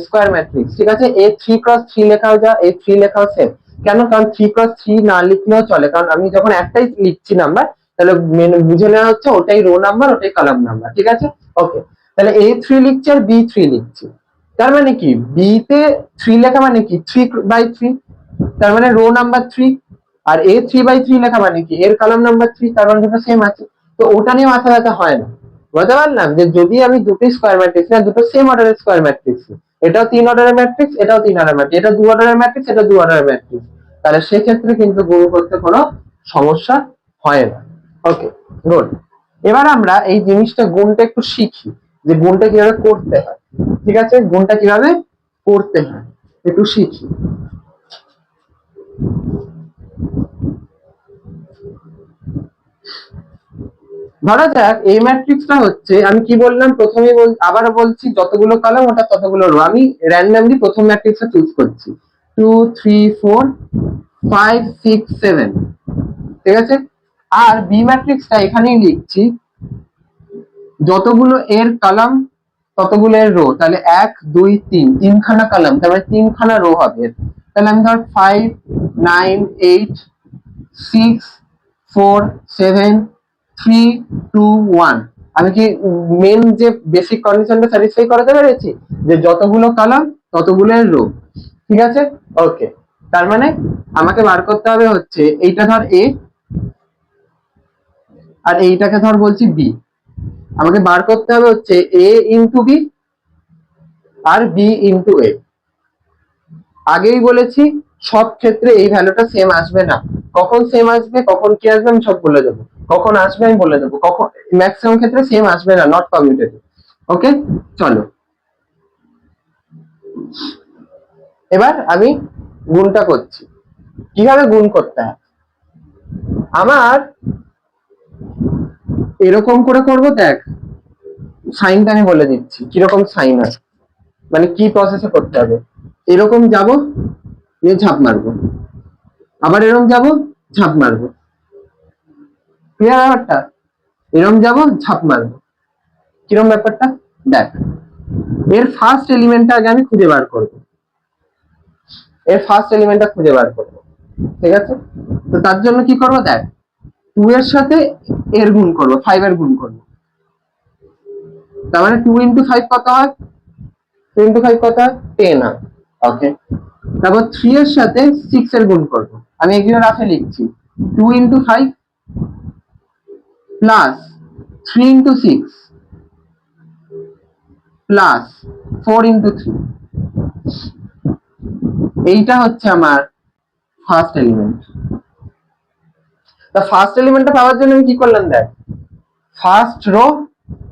স্কোয়ার ম্যাট্রিক্স। ঠিক আছে? a3 ক্রস 3 লেখাও যা, a3 লেখাও সেম। কেন? কারণ 3 ক্রস 3 না লিখলেও চলে, কারণ আমি যখন একটাই লিখছি নাম্বার তাহলে বুঝে নেওয়া হচ্ছে ওটাই রো নাম্বার ওটাই কলাম নাম্বার। ঠিক আছে? ওকে, তাহলে a3 লিখছি আর b3 লিখছি, তার মানে কি b তে 3 লেখা মানে কি 3/3, তার মানে রো নাম্বার 3, আর a3/3 লেখা মানে কি এর কলাম নাম্বার 3, তার মানে দুটো সেম আছে। তো ওটা নিয়ে মাথা ব্যথা হয় না। বুঝতে পারলাম যে যদি আমি দুটো স্কোয়ার ম্যাট্রিক্স না দুটো সেম অর্ডারের স্কোয়ার ম্যাট্রিক্স, এটাও 3 অর্ডারের ম্যাট্রিক্স এটাও 3 অর্ডারের ম্যাট্রিক্স, এটা 2 অর্ডারের ম্যাট্রিক্স এটা 2 অর্ডারের ম্যাট্রিক্স, তাহলে সেক্ষেত্রে কিন্তু গুণ করতে কোনো সমস্যা হয় না। ওকে, গুড। এবার আমরা এই জিনিসটা গুণটা একটু শিখি যে গুণটা কিভাবে করতে হয়। ঠিক আছে? গুণটা কিভাবে করতে হয় একটু শিখি। ধরা যাক এই ম্যাট্রিক্সটা হচ্ছে, আমি কি বললাম প্রথমে আবারও বলছি, যতগুলো কলাম ওটা ততগুলো রো। আমি র্যান্ডমলি প্রথম ম্যাট্রিক্সটা চুজ করছি 2 3 4 5 6 7। ঠিক আছে? আর বি ম্যাট্রিক্সটা এখানেই লিখছি, যতগুলো এর কলাম ততগুলো এর রো, তাহলে 1 2 3 তিনখানা কলাম, তার মানে তিনখানা রো হবে। তাহলে আমি ধর 5 9 8 6 4 7 3 2 1, আমি কি মেন যে বেসিক কন্ডিশনটা স্যাটিসফাই করাতে পেরেছি যে যতগুলো কলাম ততগুলো রো। ঠিক আছে? ওকে, তার মানে আমাকে বার করতে হবে হচ্ছে এইটা ধর a আর এইটাকে ধর বলছি b, আমাকে বার করতে হবে হচ্ছে a ইনটু b আর b ইনটু a। আগেই বলেছি সব ক্ষেত্রে এই ভ্যালুটা সেম আসবে না। কখন সেম আসবে, কখন কি আসবে আমি সব বলে দেবো, কখন আসবে আমি বলে দেবো, কখন ম্যাক্সিমাম ক্ষেত্রে সেম আসবে না, নট কমিউটেবল। ওকে, চলো এবার আমি গুণটা করছি। কিভাবে গুণ করতে হয়, আমার এরকম করে করব, দেখ সাইনটা আমি বলে দিচ্ছি কিরকম সাইন হয়, মানে কি প্রসেসে করতে হবে। এরকম যাব, নিয়ে ঝাঁপ মারবো, আবার এরকম যাব, ঝাঁপ মারবো, ক্লিয়ার ব্যাপারটা? এরকম যাব, ঝাঁপ মারবো, কিরকম ব্যাপারটা দেখ। এর ফার্স্ট এলিমেন্টটা আগে আমি খুঁজে বার করবো, এর ফার্স্ট এলিমেন্টটা খুঁজে বার করবো, ঠিক আছে? তো তার জন্য কি করবো, দেখ 2 এর সাথে এর গুণ করবো, 5 এর গুণ করবো, তার মানে 2 ইন্টু 5 কত হয়, 2 ইন্টু 5 কত হয়, 10 হয়। ওকে, তারপর 3 এর সাথে 6 এর গুণ করবো, আমি এগুলো রাফে লিখছি, 2 into 5 plus 3 into 6 plus 4 into 3, এইটা হচ্ছে আমার ফার্স্ট এলিমেন্ট। তা ফার্স্ট এলিমেন্টটা পাওয়ার জন্য আমি কি করলাম, দেখ ফার্স্ট রো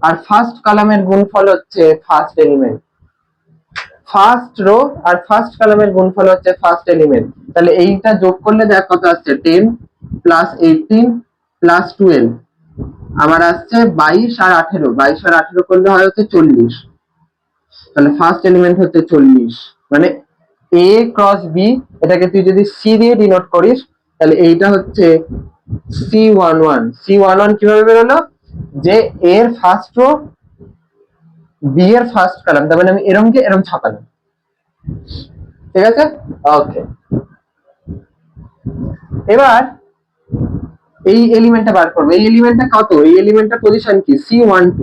আর ফার্স্ট কলামের গুণফল হচ্ছে ফার্স্ট এলিমেন্ট, ফার্স্ট রো আর ফার্স্ট কলামের গুণফল হচ্ছে ফার্স্ট এলিমেন্ট, তাহলে এইটা যোগ করলে দেখ কত আসছে, 10 প্লাস 18 প্লাস 12, আমার আসছে 22 আর 18, 22 আর 18 করলে হয় হচ্ছে 40, তাহলে ফার্স্ট এলিমেন্ট হচ্ছে 40, মানে এ ক্রস বি, এটাকে তুই যদি সি দিয়ে ডিনোট করিস তাহলে এইটা হচ্ছে C11। C11 কিভাবে বেরোলো, যে এর ফার্স্ট রো বি এর ফার্স্ট কলাম, তার মানে আমি এরমকে এরম ছাপালাম, ঠিক আছে? ওকে, এবার এই এলিমেন্টটা বার করবো, এই এলিমেন্টটা কত, এই এলিমেন্টটার পজিশন কি, C12,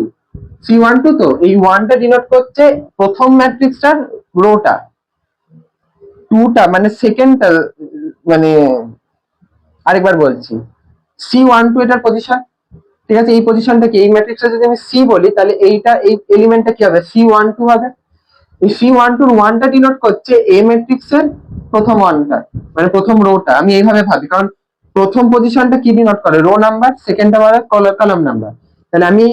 C12, তো এই 1টা ডিনোট করছে প্রথম ম্যাট্রিক্সটার রোটা, 2টা মানে সেকেন্ডটা, মানে আরেকবার বলছি, C12 এটার পজিশন, ঠিক আছে? এই পজিশনটা কি, এই ম্যাট্রিক্সটা যদি আমি সি বলি তাহলে এইটা, এই এলিমেন্টটা কি হবে, C12 হবে। এই C12 1টা ডিনোট করছে এ ম্যাট্রিক্সের প্রথম ওয়ানটা, মানে প্রথম রোটা, আমি এইভাবে ভাবি, কারণ প্রথম পজিশনটা কি ডিনোট করে, রো নাম্বার, সেকেন্ডটা বলে কলাম নাম্বার, তাহলে আমি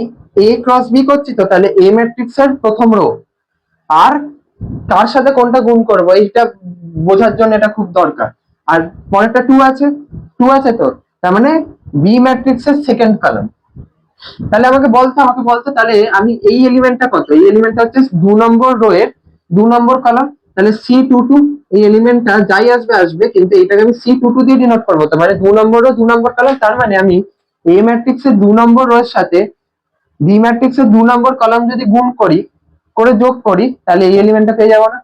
এ ক্রস বি করছি, তো তাহলে এ ম্যাট্রিক্সের প্রথম রো আর তার সাথে কোনটা গুণ করব এইটা বোঝার জন্য এটা খুব দরকার। আর পরেরটা 2 আছে, 2 আছে, তো তার মানে বি ম্যাট্রিক্সের সেকেন্ড কলাম, তাহলে আমাকে বলতো তাহলে আমি এই এলিমেন্টটা কত, এই এলিমেন্টটা হচ্ছে 2 নম্বর রো এর 2 নম্বর কলাম, তাহলে C22, এই এলিমেন্টটা যাই আসবে আসবে, কিন্তু এটাকে আমি C22 দিয়ে ডিনোট করবো, তো মানে 2 নম্বর রো 2 নম্বর কলাম, তার মানে আমি এ ম্যাট্রিক্সের 2 নম্বর রো এর সাথে বি ম্যাট্রিক্সের 2 নম্বর কলাম যদি গুণ করি, করে যোগ করি, তাহলে এই এলিমেন্টটা পেয়ে যাবো না?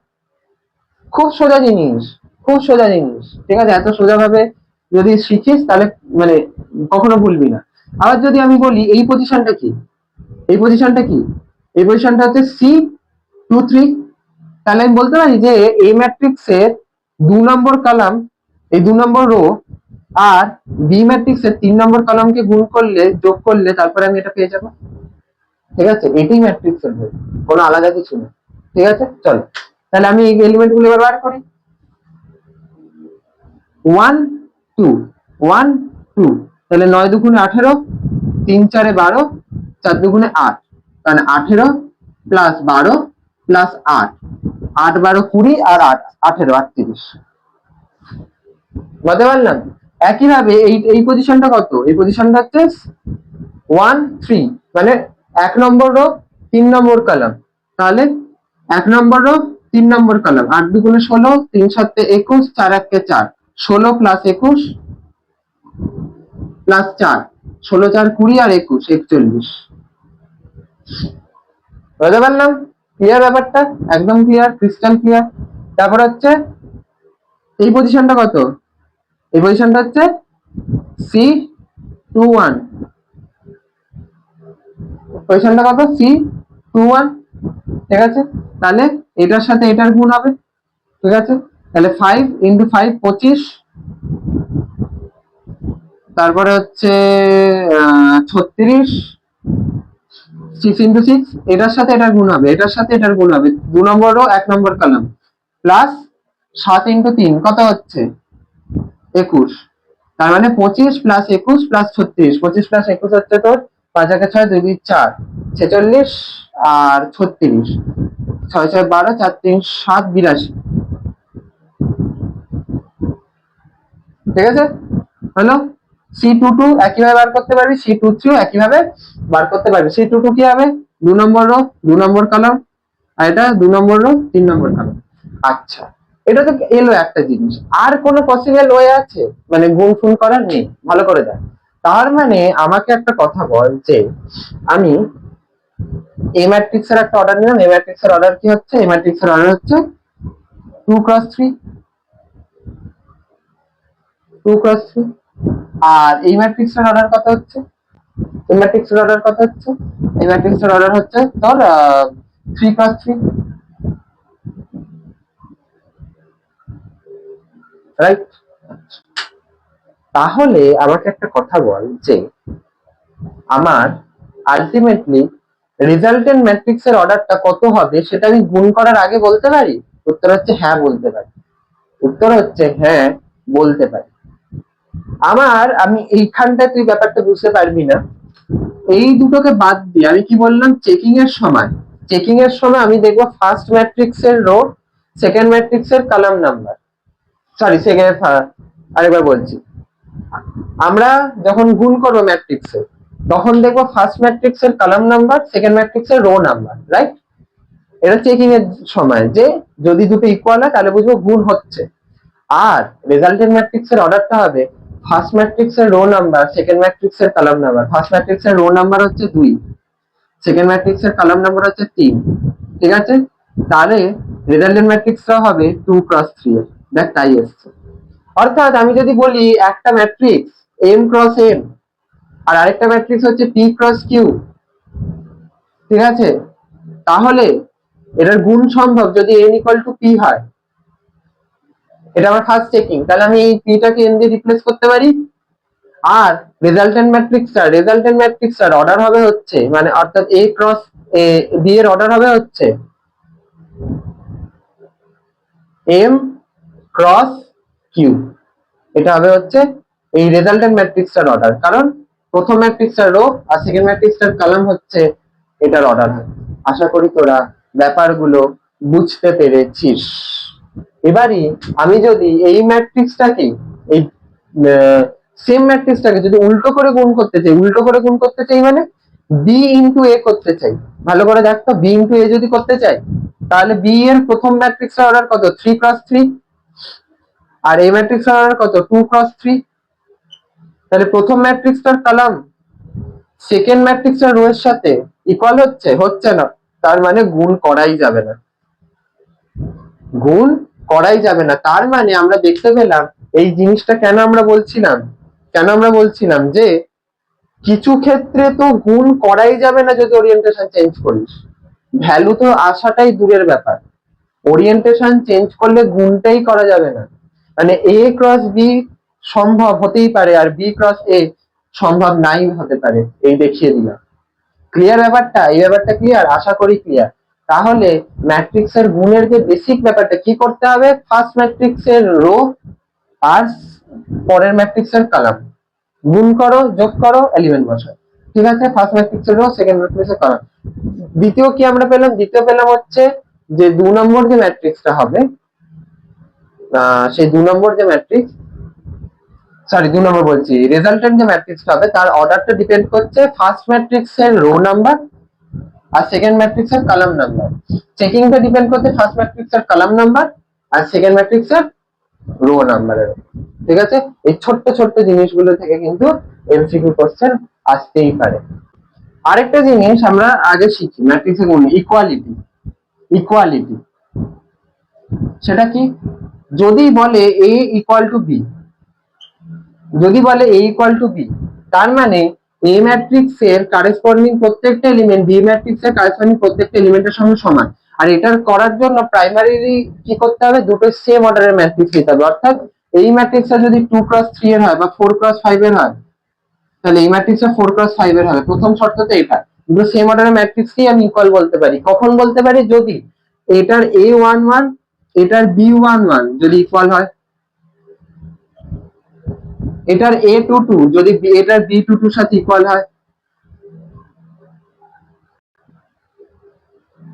খুব সোজা জিনিস, খুব সোজা জিনিস, ঠিক আছে? এত সোজা ভাবে যদি শিখিস তাহলে মানে কখনো ভুলবি না। আবার যদি আমি বলি এই পজিশনটা কি, এই পজিশনটা কি, এই পজিশনটা হচ্ছে C23, তাহলে আমি বলতে পারি যে এ ম্যাট্রিক্সের 2 নম্বর কলাম, এই 2 নম্বর রো আর বি ম্যাট্রিক্সের 3 নম্বর কলামকে গুণ করলে, যোগ করলে, তারপরে আমি এটা পেয়ে যাবো, ঠিক আছে? এটাই ম্যাট্রিক্সের ভ্যালু, কোনো আলাদা কিছু না, ঠিক আছে? চলো তাহলে আমি এই এলিমেন্ট গুলো এবার বার করি, 1 2 1 2, তাহলে 9 দুগুণে 18, 3 4 12, 4 দুগুণে 8, তাহলে 18 প্লাস 12 প্লাস 8, 8 12 20 আর 8 18 38, বুঝতে পারলাম? একইভাবে এই পজিশনটা কত, এই পজিশনটা হচ্ছে 1 3, মানে 1 নম্বর রো 3 নম্বর কলাম, তাহলে 1 নম্বর রো 3 নম্বর কলাম, 8 দুগুণে 16, 3 7 21, 4 1 4, 16 প্লাস 21 প্লাস 4, 16 4 20 আর 21 41, বুঝতে পারলাম? ক্লিয়ার ব্যাপারটা, একদম ক্লিয়ার, ক্রিস্টাল ক্লিয়ার। তারপর হচ্ছে এই পজিশনটা কত, এই পজিশনটা হচ্ছে C21, পজিশনটা কত, C21, ঠিক আছে? তাহলে এটার সাথে এটার গুণ হবে, ঠিক আছে? তাহলে 5 ইন্টু 5 25, তারপরে হচ্ছে 36, 6 ইন্টু 6, এটার সাথে এটার গুণ হবে, এটার সাথে এটার গুণ হবে, 2 নম্বর রো 1 নম্বর কলাম, প্লাস 7 ইন্টু 3 কত হচ্ছে 21, তার মানে 25 প্লাস 21 প্লাস 36, 25 প্লাস 21 হচ্ছে তোর 5 একে 6 2 2 4 46 আর 36, 6 6 12 4 3 7 82। ঠিক আছে, হলো C22 একইভাবে বার করতে পারবি, C23 একইভাবে বার করতে পারবি। C22 কি হবে 2 নম্বর রো 2 নম্বর কলাম, আর এটা 2 নম্বর রো 3 নম্বর কলাম। আচ্ছা, এটা তো এলো একটা জিনিস, আর কোনো পসিবল ওয়ে আছে মানে গুণ ফুন করার নেই? ভালো করে দেখ, তার মানে আমাকে একটা কথা বল যে আমি এ ম্যাট্রিক্সের একটা অর্ডার নিলাম, এ ম্যাট্রিক্সের অর্ডার কি হচ্ছে, এ ম্যাট্রিক্সের অর্ডার হচ্ছে 2 ক্রস 3, 2 ক্রস 3। আর এই ম্যাট্রিক্সের অর্ডার কত হচ্ছে, এই ম্যাট্রিক্সের অর্ডার কত হচ্ছে, এই ম্যাট্রিক্সের অর্ডার হচ্ছে তোর 3 ক্রস 3, রাইট? তাহলে আমাকে একটা কথা বল যে আমার আলটিমেটলি রেজাল্টেন্ট ম্যাট্রিক্সের অর্ডারটা কত হবে সেটা আমি গুণ করার আগে বলতে পারি? উত্তর হচ্ছে হ্যাঁ বলতে পারি, উত্তর হচ্ছে হ্যাঁ বলতে পারি। আমি এইখানটায় তুই ব্যাপারটা বুঝতে পারবি না, এই দুটোকে বাদ দিয়ে আমি কি বললাম, চেকিং এর সময় আমি দেখবো ফার্স্ট ম্যাট্রিক্স এর রো, সেকেন্ড ম্যাট্রিক্স এর কলাম নাম্বার, সরি সেকেন্ড, আরেকবার বলছি, আমরা যখন গুণ করবো ম্যাট্রিক্সে তখন দেখবো ফার্স্ট ম্যাট্রিক্স এর কলাম নাম্বার, সেকেন্ড ম্যাট্রিক্স এর রো নাম্বার, রাইট? এটা চেকিং এর সময় যে যদি দুটো ইকুয়াল হয় তাহলে বুঝবো গুণ হচ্ছে। আর রেজাল্টেন্ট ম্যাট্রিক্স এর অর্ডারটা হবে ফার্স্ট ম্যাট্রিক্স এর রো নাম্বার, সেকেন্ড ম্যাট্রিক্স এর কলাম নাম্বার। ফার্স্ট ম্যাট্রিক্স এর রো নাম্বার হচ্ছে 2, সেকেন্ড ম্যাট্রিক্স এর কলাম নাম্বার হচ্ছে 3। ঠিক আছে, তাহলে রেজাল্টেন্ট ম্যাট্রিক্সটা হবে 2 ক্রস 3 এর, দেখ তাই এসছে। অর্থাৎ আমি যদি বলি একটা ম্যাট্রিক্স m ক্রস m আর আরেকটা ম্যাট্রিক্স হচ্ছে p ক্রস q, ঠিক আছে, তাহলে এটার গুণ সম্ভব যদি n ইকুয়াল টু p হয়। এটা আমার ফার্স্ট চেকিং, তাহলে আমি এই p টাকে n দিয়ে রিপ্লেস করতে পারি। আর রেজাল্টেন্ট ম্যাট্রিক্সটার অর্ডার হবে হচ্ছে মানে অর্থাৎ a ক্রস b এর অর্ডার হবে হচ্ছে m ক্রস q, এটা হবে হচ্ছে এই রেজাল্টেন্ট ম্যাট্রিক্সটার অর্ডার, কারণ প্রথম ম্যাট্রিক্সটার রো আর সেকেন্ড ম্যাট্রিক্সটার কলাম হচ্ছে এটার অর্ডার হয়। আশা করি তোরা ব্যাপারগুলো বুঝতে পেরেছিস। এবারে আমি যদি এই ম্যাট্রিক্সটাকে এই সেম ম্যাট্রিক্সটাকে যদি উল্টো করে গুণ করতে চাই মানে b ইন্টু a করতে চাই, ভালো করে দেখ তো, b ইন্টু a যদি করতে চাই তাহলে b এর প্রথম ম্যাট্রিক্সের অর্ডার কত 3 ক্রস 3, আর এই ম্যাট্রিক্সের অর্ডার কত 2 ক্রস 3। তাহলে প্রথম ম্যাট্রিক্সটার কলাম সেকেন্ড ম্যাট্রিক্সের রো এর সাথে ইকুয়াল হচ্ছে না, তার মানে গুণ করাই যাবে না, তার মানে আমরা দেখতে পেলাম এই জিনিসটা কেন আমরা বলছিলাম যে কিছু ক্ষেত্রে তো গুণ করাই যাবে না যদি ওরিয়েন্টেশন চেঞ্জ করিস, ভ্যালু তো আসাটাই দূরের ব্যাপার, ওরিয়েন্টেশন চেঞ্জ করলে গুণটাই করা যাবে না। মানে a ক্রস b সম্ভব হতেই পারে আর b ক্রস a সম্ভব নাই হতে পারে, এই দেখিয়ে দিলাম। ক্লিয়ার ব্যাপারটা? এই ব্যাপারটা ক্লিয়ার? আশা করি ক্লিয়ার। তাহলে ম্যাট্রিক্সের গুণের যে বেসিক ব্যাপারটা কি করতে হবে, ফার্স্ট ম্যাট্রিক্সের রো আর পরের ম্যাট্রিক্সের কলাম গুণ করো, যোগ করো, এলিমেন্ট বসাও। ঠিক আছে, ফার্স্ট ম্যাট্রিক্সের রো, সেকেন্ড ম্যাট্রিক্সের কলাম। দ্বিতীয় কি আমরা পেলাম? দ্বিতীয় পেলাম হচ্ছে যে 2 নম্বর যে ম্যাট্রিক্সটা হবে সেই 2 নম্বর যে ম্যাট্রিক্স, সরি 2 নম্বর বলছি, রেজাল্টেন্ট যে ম্যাট্রিক্সটা হবে তার অর্ডারটা ডিপেন্ড করছে ফার্স্ট ম্যাট্রিক্সের রো নাম্বার আর সেকেন্ড ম্যাট্রিক্সের কলাম নাম্বার। চেকিংটা ডিপেন্ড করছে ফার্স্ট ম্যাট্রিক্সের কলাম নাম্বার আর সেকেন্ড ম্যাট্রিক্সের রো নাম্বারের। ঠিক আছে, এই ছোট্ট ছোট্ট জিনিসগুলো থেকে কিন্তু এমসিকিউ কোশ্চেন আসতেই পারে। আরেকটা জিনিস আমরা আগে শিখি ম্যাট্রিক্সের গুণ, ইকুয়ালিটি। সেটা কি? যদি বলে a ইকুয়াল টু b, তার মানে a ম্যাট্রিক্সের কারেসপন্ডিং প্রত্যেকটা এলিমেন্ট b ম্যাট্রিক্সের কারেসপন্ডিং প্রত্যেকটা এলিমেন্টের সঙ্গে সমান। আর এটার করার জন্য প্রাইমারিলি কি করতে হবে, দুটো সেম অর্ডারের ম্যাট্রিক্স নিতে হবে। অর্থাৎ এই ম্যাট্রিক্সটা যদি 2 ক্রস 3 এর হয় বা 4 ক্রস 5 এর হয় তাহলে এই ম্যাট্রিক্সটা 4 ক্রস 5 এর হবে। প্রথম শর্ত তো এটা, দুটো সেম অর্ডারের ম্যাট্রিক্সকেই আমি ইকুয়াল বলতে পারি। কখন বলতে পারি? যদি এটার a11 এটার B11 যদি ইকুয়াল হয়, এটার A22 যদি এটার B22 এর সাথে ইকুয়াল হয়,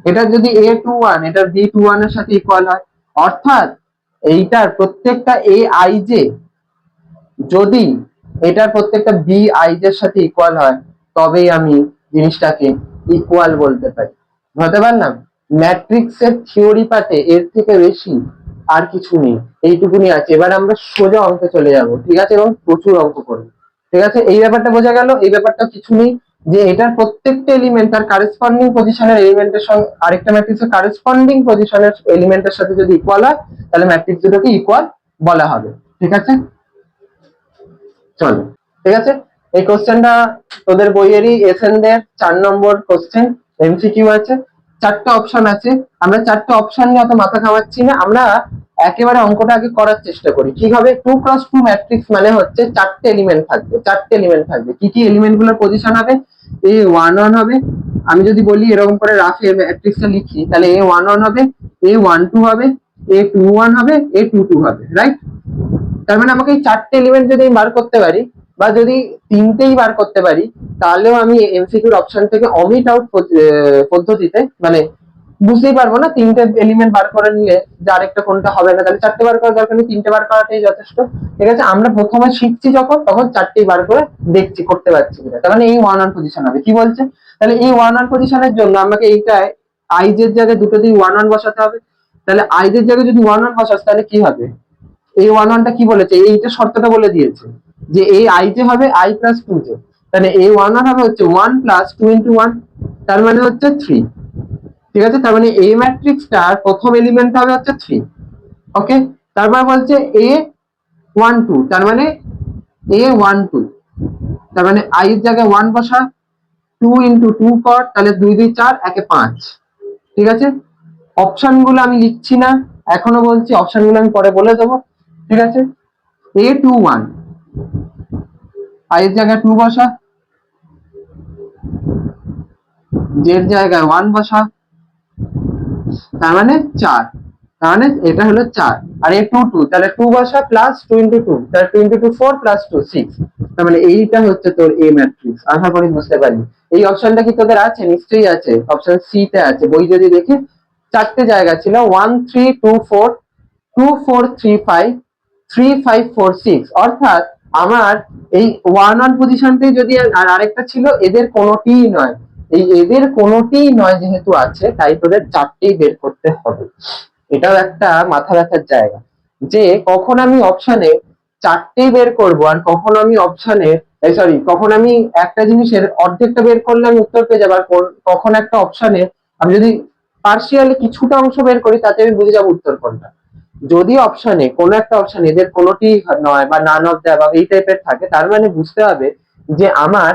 এটা যদি A21 এটার B21 এর সাথে ইকুয়াল হয়, অর্থাৎ এইটার প্রত্যেকটা Aij যদি এটার প্রত্যেকটা Bij এর সাথে ইকুয়াল হয়, তবেই আমি জিনিসটাকে ইকুয়াল বলতে পারি। বুঝতে পারলাম? ম্যাট্রিক্সের থিওরি পার্টে এর থেকে বেশি আর কিছু নেই, এইটুকুনি আছে। এবার আমরা সোজা অঙ্কে চলে যাব, ঠিক আছে, এবং প্রচুর অঙ্ক করবো, ঠিক আছে। এই ব্যাপারটা বোঝা গেল। এই ব্যাপারটা কিছু নেই যে এটার প্রত্যেকটা এলিমেন্ট তার কারেসপন্ডিং পজিশনের এলিমেন্টের সঙ্গে আরেকটা ম্যাট্রিক্সের কারেসপন্ডিং পজিশনের এলিমেন্টের সাথে যদি ইকুয়াল হয়, তাহলে ম্যাট্রিক্স দুটোকে ইকুয়াল বলা হবে, ঠিক আছে। চলো, ঠিক আছে। এই কোশ্চেনটা তোদের বইয়েরই এসএনদের 4 নম্বর কোশ্চেন, এমসিকিউ আছে, 4টা অপশন আছে। আমরা 4টা অপশন নিয়ে অত মাথা ঘামাচ্ছি না, আমরা একেবারে অঙ্কটা আগে করার চেষ্টা করি। কি হবে? 2x2 ম্যাট্রিক্স মানে হচ্ছে 4টে এলিমেন্ট থাকবে, 4টে এলিমেন্ট থাকবে। কি কি এলিমেন্ট গুলোর পজিশন হবে? A11 হবে, আমি যদি বলি এরকম করে রাফে ম্যাট্রিক্সটা লিখি, তাহলে A11 হবে, A12 হবে, A21 হবে, A22 হবে, রাইট? তার মানে আমাকে এই 4টে এলিমেন্ট যদি আমি বার করতে পারি, বা যদি 3টেই বার করতে পারি, তাহলেও আমি এমসিকিউর অপশন থেকে অমিট আউট পদ্ধতিতে, মানে বুঝতেই পারবো না 3টে এলিমেন্ট বার করে নিলে যে আরেকটা কোনটা হবে না, তাহলে 4টে বার করার দরকার নেই, 3টে বার করাটাই যথেষ্ট, ঠিক আছে। আমরা প্রথমে শিখছি যখন, তখন 4টেই বার করে দেখছি করতে পারছি কিনা। তার মানে এই 1 পজিশন হবে। কি বলছে? তাহলে এই 1 পজিশনের জন্য আমাকে এইটায় আইজ এর জায়গায় দুটোতেই 1 বসাতে হবে। তাহলে আইজ এর জায়গায় যদি 1 বসাস, তাহলে কি হবে? এই 1 কি বলেছে? এইটা শর্তটা বলে দিয়েছে যে এই আই যে হবে I প্লাস 2j, তাহলে এই 1 হবে হচ্ছে 1 প্লাস 2 ইন্টু 1, তার মানে হচ্ছে 3, ঠিক আছে। তার মানে এই ম্যাট্রিক্সটার প্রথম এলিমেন্ট হবে হচ্ছে 3, ওকে। তারপর বলছে A12, তার মানে A12, তার মানে I এর জায়গায় 1 বসা, 2 ইন্টু 2 কর, তাহলে 2 2 4 একে 5, ঠিক আছে। অপশন গুলো আমি লিখছি না, এখনো বলছি অপশন গুলো আমি পরে বলে দেবো, ঠিক আছে। A21 I এর জায়গায় 2 বসা, j এর জায়গায় 1 বসা, তার মানে 4, তার মানে এটা হলো 4। আর A22, তাহলে 2 বসা প্লাস 2 ইন্টু 2, তাহলে 2 ইন্টু 2 4 প্লাস 2 6, তার মানে এইটা হচ্ছে তোর A ম্যাট্রিক্স। আশা করি বুঝতে পারলি। এই অপশনটা কি তোদের আছে? নিশ্চয়ই আছে, অপশন সি তে আছে। বই যদি দেখি 4টে জায়গা ছিল, 1 3 2 4, 2 4 3 5, 3 5 4 6, অর্থাৎ আমার এই 1 পজিশনটাই যদি, আর আরেকটা ছিল এদের কোনোটিই নয়, এই এদের কোনোটিই নয় যেহেতু আছে, তাই তোদের 4টেই বের করতে হবে। এটাও একটা মাথা ব্যথার জায়গা যে কখন আমি অপশনে 4টেই বের করব, আর কখন আমি অপশনে সরি কখন আমি একটা জিনিসের অর্ধেকটা বের করলে আমি উত্তর পেয়ে যাবো, আর কখন একটা অপশনে আমি যদি পার্সিয়ালি কিছুটা অংশ বের করি, তাতে আমি বুঝে যাবো উত্তর কোনটা। যদি অপশনে কোনো একটা অপশন এদের কোনোটি নয় বা নান অফ দ্য অ্যাবাভ এই টাইপের থাকে, তার মানে বুঝতে হবে যে আমার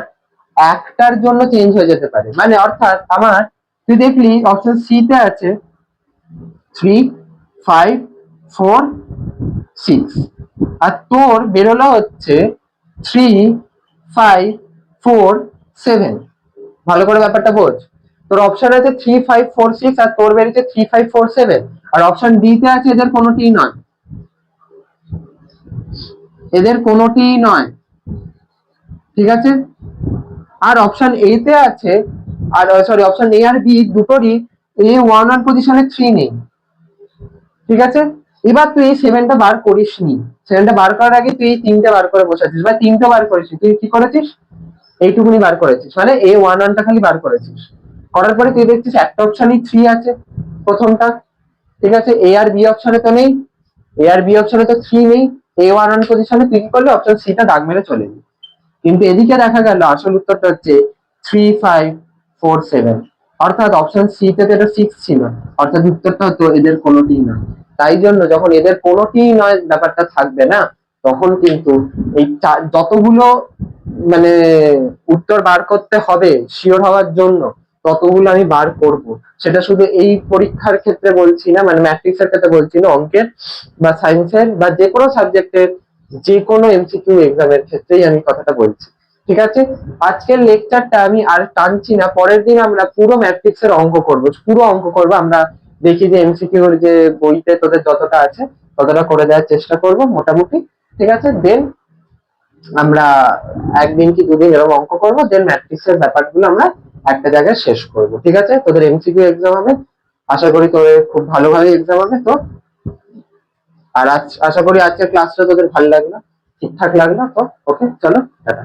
একটার জন্য চেঞ্জ হয়ে যেতে পারে। মানে অর্থাৎ আমার, তুই দেখলি অপশন সি তে আছে 3 5 4 6, আর তোর বেরোলো হচ্ছে 3 5 4 7। ভালো করে ব্যাপারটা বোঝ। তোর অপশন আছে 3 5 4 6, আর তোর বেরিয়েছে 3 5 4 7, আর অপশন ডি তে আছে এদের কোনোটিই নয়, এদের কোনোটিই নয়, ঠিক আছে। আর অপশন এ তে আছে, আর সরি অপশন এ আর বি দুটোরই A11 পজিশনে 3 নেই, ঠিক আছে। এবার তুই এই 7টা বার করিস নি, 7টা বার করার আগে তুই এই 3টে বার করে বসাচ্ছিস, বা 3টে বার করিস, তুই কি করেছিস? এইটুকুনি বার করেছিস, মানে A11টা খালি বার করেছিস। করার পরে তুই দেখছিস একটা অপশনই 3 আছে, প্রথমটা, ঠিক আছে। এ আর বি অপশনে তো নেই, এ আর বি অপশনে তো 3 নেই, A11 পজিশনে তুই কি করলি? অপশন সি টা দাগ মেরে চলে গেলি। কিন্তু এদিকে দেখা গেল আসল উত্তরটা হচ্ছে 3 5 4 7, অর্থাৎ অপশন সি তে এটা 6 ছিল, অর্থাৎ উত্তরটা হতো এদের কোনোটিই নয়। তাই জন্য যখন এদের কোনোটিই নয় ব্যাপারটা থাকবে না, তখন কিন্তু এই যতগুলো মানে উত্তর বার করতে হবে শিওর হওয়ার জন্য, ততগুলো আমি বার করব। সেটা শুধু এই পরীক্ষার ক্ষেত্রে বলছি না, মানে ম্যাট্রিক্সের ক্ষেত্রে বলছি না, অঙ্কের বা সায়েন্সের বা যে কোনো সাবজেক্টের যে কোনো এমসিকিউ এক্সামের ক্ষেত্রেই আমি কথাটা বলছি, ঠিক আছে। আজকের লেকচারটা আমি আর টানছি না, পরের দিন আমরা পুরো ম্যাট্রিক্সের অঙ্ক করব, পুরো অঙ্ক করব আমরা। দেখি যে এমসিকিউ এর যে বইতে তোদের যতটা আছে ততটা করে দেওয়ার চেষ্টা করব মোটামুটি। ঠিক আছে, দেন আমরা একদিন কি দুদিন এরকম অঙ্ক করবো, দেন ম্যাট্রিক্সের ব্যাপারগুলো আমরা একটা জায়গায় শেষ করব। ঠিক আছে, তোদের এমসিকিউ এক্সাম হবে, আশা করি তোদের খুব ভালোভাবে এক্সাম হবে। তো আর আশা করি আজকের ক্লাসটা তোদের ভালো লাগলো, ঠিকঠাক লাগলো। তো ওকে, চলো টাটা।